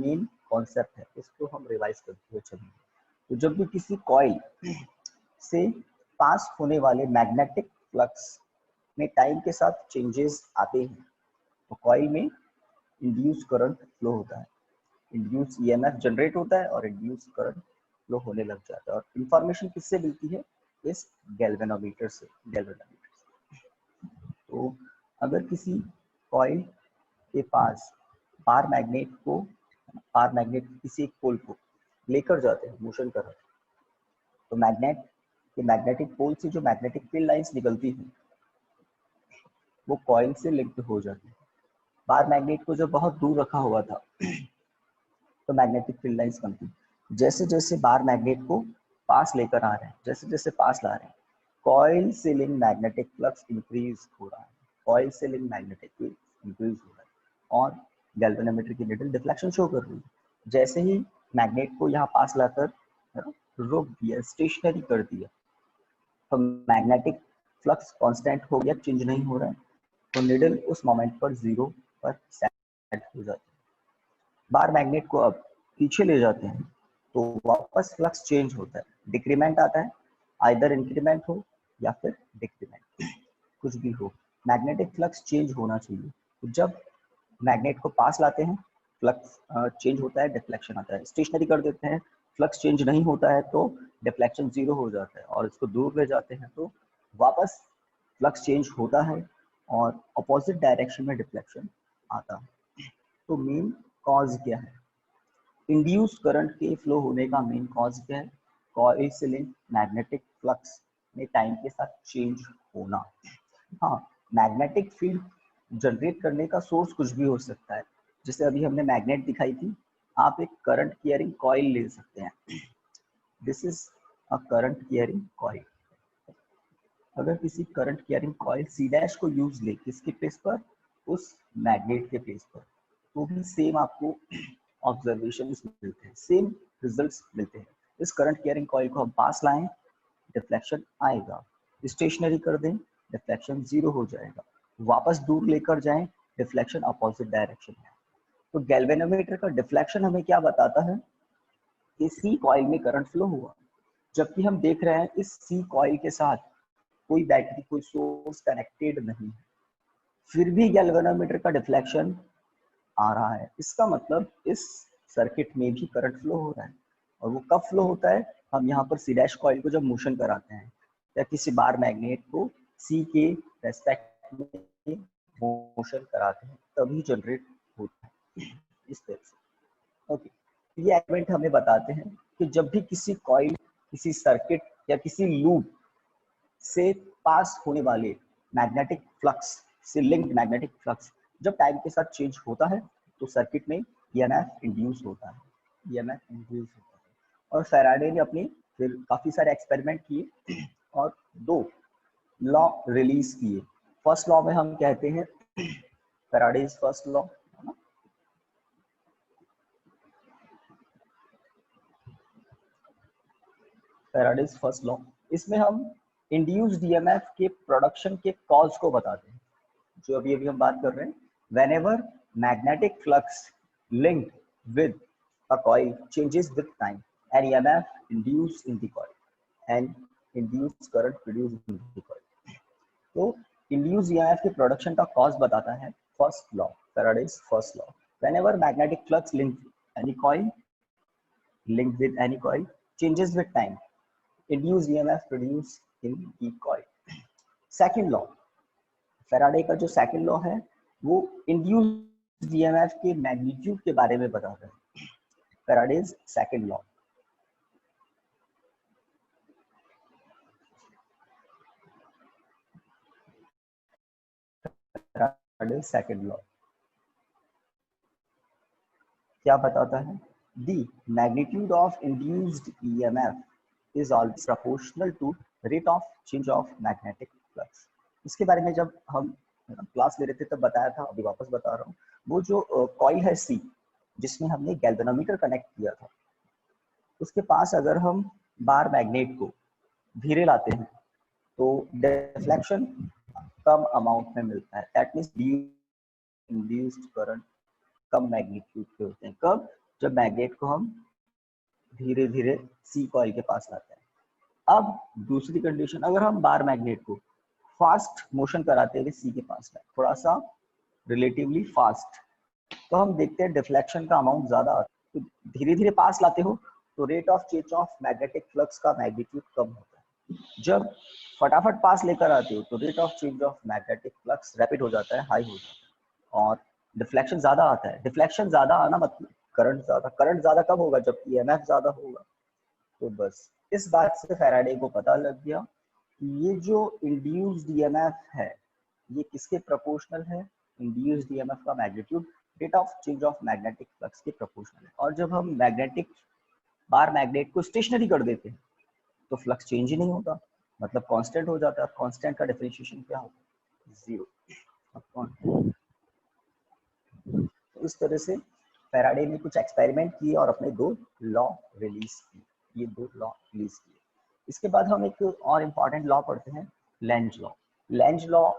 Main concept है इसको हम रिवाइज करते हुए चलेंगे। तो जब भी किसी कॉइल से पास होने वाले मैग्नेटिक फ्लक्स में टाइम के साथ चेंजेस आते हैं तो कॉइल में इंड्यूस करंट फ्लो होता है, इंड्यूस ईएमएफ जनरेट होता है और इंड्यूस करंट फ्लो होने लग जाता है। और इंफॉर्मेशन किससे मिलती है? इस गैल्वेनोमीटर से। तो अगर किसी कॉइल के पास पार मैग्नेट किसी एक पोल को लेकर जाते हैं, मोशन कर रहे हैं, तो मैग्नेटिक पोल से जो मैग्नेटिक फील्ड लाइंस निकलती हैं वो कॉइल से लिंक्ड हो जाती है। बार मैग्नेट को जब बहुत दूर रखा हुआ था तो मैग्नेटिक फील्ड लाइंस बनती। जैसे जैसे बार मैग्नेट को पास लेकर आ रहे हैं, जैसे जैसे पास ला रहे हैं, कॉइल से लिंक मैग्नेटिक फ्लक्स इंक्रीज हो रहा है, कॉइल से लिंक मैग्नेटिक फील्ड इंक्रीज हो रहा है और गैल्वेनोमीटर की नीडल डिफ्लेक्शन शो कर रही है। जैसे ही मैग्नेट को यहाँ पास लाकर रोक दिया, स्टेशनरी कर दिया, तो मैग्नेटिक फ्लक्स कांस्टेंट हो गया, चेंज नहीं हो रहा है, तो नीडल उस मोमेंट पर 0 पर सेट हो जाती है। बार मैग्नेट को अब पीछे ले जाते हैं तो वापस फ्लक्स चेंज होता है, डिक्रीमेंट आता है, आइदर इंक्रीमेंट हो या फिर डिक्रीमेंट, कुछ भी हो, मैग्नेटिक फ्लक्स चेंज होना चाहिए। तो जब मैग्नेट को पास लाते हैं फ्लक्स चेंज होता है, डिफ्लेक्शन आता है, स्टेशनरी कर देते हैं, फ्लक्स चेंज नहीं होता है तो डिफ्लेक्शन 0 हो जाता है, और इसको दूर ले जाते हैं तो वापस फ्लक्स चेंज होता है और अपोजिट डायरेक्शन में डिफ्लेक्शन आता है। तो मेन कॉज क्या है? इंड्यूस करंट के फ्लो होने का मेन कॉज क्या है? कॉइल से लिंक मैग्नेटिक फ्लक्स में टाइम के साथ चेंज होना। हाँ, मैग्नेटिक फील्ड जनरेट करने का सोर्स कुछ भी हो सकता है, जैसे अभी हमने मैग्नेट दिखाई थी, आप एक करंट कैरिंग कॉइल ले सकते हैं, this is a current carrying coil. अगर किसी current carrying coil C dash को यूज ले किसके प्लेस पर? उस मैग्नेट के प्लेस पर, तो भी सेम आपको ऑब्जर्वेशंस मिलते हैं, सेम रिजल्ट्स मिलते हैं। इस करंट कैरिंग कॉइल को हम पास लाएं, डिफ्लेक्शन आएगा, स्टेशनरी कर दें, डिफ्लेक्शन 0 हो जाएगा, वापस दूर लेकर जाएं, डिफ्लेक्शन अपोजिट डायरेक्शन है। तो गैल्वेनोमीटर का डिफ्लेक्शन हमें क्या बताता है कि सी कॉइल में करंट फ्लो हुआ, जबकि हम देख रहे हैं इस सी कॉइल के साथ कोई बैटरी, कोई सोर्स कनेक्टेड नहीं है, फिर भी गैल्वेनोमीटर का डिफ्लेक्शन आ रहा है। इसका मतलब इस सर्किट में भी करंट फ्लो हो रहा है। और वो कब फ्लो होता है? हम यहाँ पर सी डैश कॉइल को जब मोशन कराते हैं या किसी बार मैग्नेट को सी के रेस्पेक्ट में मोशन कराते हैं तभी जनरेट होता है, इस तरह से। ओके, ये एलिमेंट हमें बताते हैं कि जब भी किसी कॉइल, किसी सर्किट या किसी लूप से पास होने वाले मैग्नेटिक फ्लक्स से लिंक्ड मैग्नेटिक फ्लक्स जब टाइम के साथ चेंज होता है तो सर्किट में ईएमएफ इंड्यूस होता है, ईएमएफ इंड्यूस होता है। और फैराडे ने अपने फिर काफी सारे एक्सपेरिमेंट किए और 2 लॉ रिलीज किए। फर्स्ट लॉ में हम कहते हैं Faraday's first law, Faraday's first law, इसमें हम इंड्यूस्ड ईएमएफ के प्रोडक्शन के कॉज को बताते हैं, जो अभी हम बात कर रहे हैं। whenever magnetic flux linked with a coil changes with time, an EMF induced in the coil and induced current produced in the coil. तो induced EMF के प्रोडक्शन का कॉज बताता है first law, Faraday's first law. whenever magnetic flux linked with any coil changes with time, induced EMF produced in the coil. Second law, Faraday का जो second law है वो induced EMF के magnitude के बारे में बताता है, Faraday's second law. Faraday's second law क्या बताता है? The magnitude of induced EMF is always proportional to rate of change of magnetic flux. इसके बारे में जब हम क्लास ले रहे थे तब बताया था, अभी वापस बता रहा हूँ। वो जो कॉइल है सी, जिसमें हमने गैल्वेनोमीटर कनेक्ट किया था, उसके पास अगर हम बार मैग्नेट को धीरे लाते हैं तो डिफ्लेक्शन कम अमाउंट में मिलता है, that means induced current come magnitude के होते हैं। कब? जब मैग्नेट को हम धीरे धीरे सी कॉइल के पास लाते हैं। अब दूसरी कंडीशन, अगर हम बार मैग्नेट को फास्ट मोशन कराते हुए सी के पास लाए, थोड़ा सा रिलेटिवली फास्ट, तो हम देखते हैं डिफ्लेक्शन का अमाउंट ज्यादा आता है। तो धीरे धीरे पास लाते हो तो rate of change of magnetic flux का मैग्नीट्यूड कम होता है। जब फटाफट पास लेकर आते हो तो rate of change of magnetic flux rapid हो जाता है, हाई हो जाता है, और डिफ्लेक्शन ज्यादा आता है। डिफ्लेक्शन ज्यादा आना मतलब करंट ज्यादा कब होगा, जब ईएमएफ ज्यादा होगा। तो बस इस बात से फैराडे को पता लग गया कि ये जो इंड्यूस्ड ईएमएफ है ये किसके प्रोपोर्शनल है, इंड्यूस्ड ईएमएफ का magnitude rate of change of magnetic flux के प्रोपोर्शनल है। और जब हम मैग्नेटिक बार मैग्नेट को स्टेशनरी कर देते हैं तो फ्लक्स चेंज ही नहीं होता, मतलब कांस्टेंट हो जाता है। कांस्टेंट का डिफरेंशिएशन क्या होगा, जीरो। तो इस तरह से फैराडे ने कुछ एक्सपेरिमेंट किए और अपने दो लॉ रिलीज किए, ये दो लॉ रिलीज किए। इसके बाद हम एक और इम्पॉर्टेंट लॉ पढ़ते हैं, लेंज लॉ। Lenz law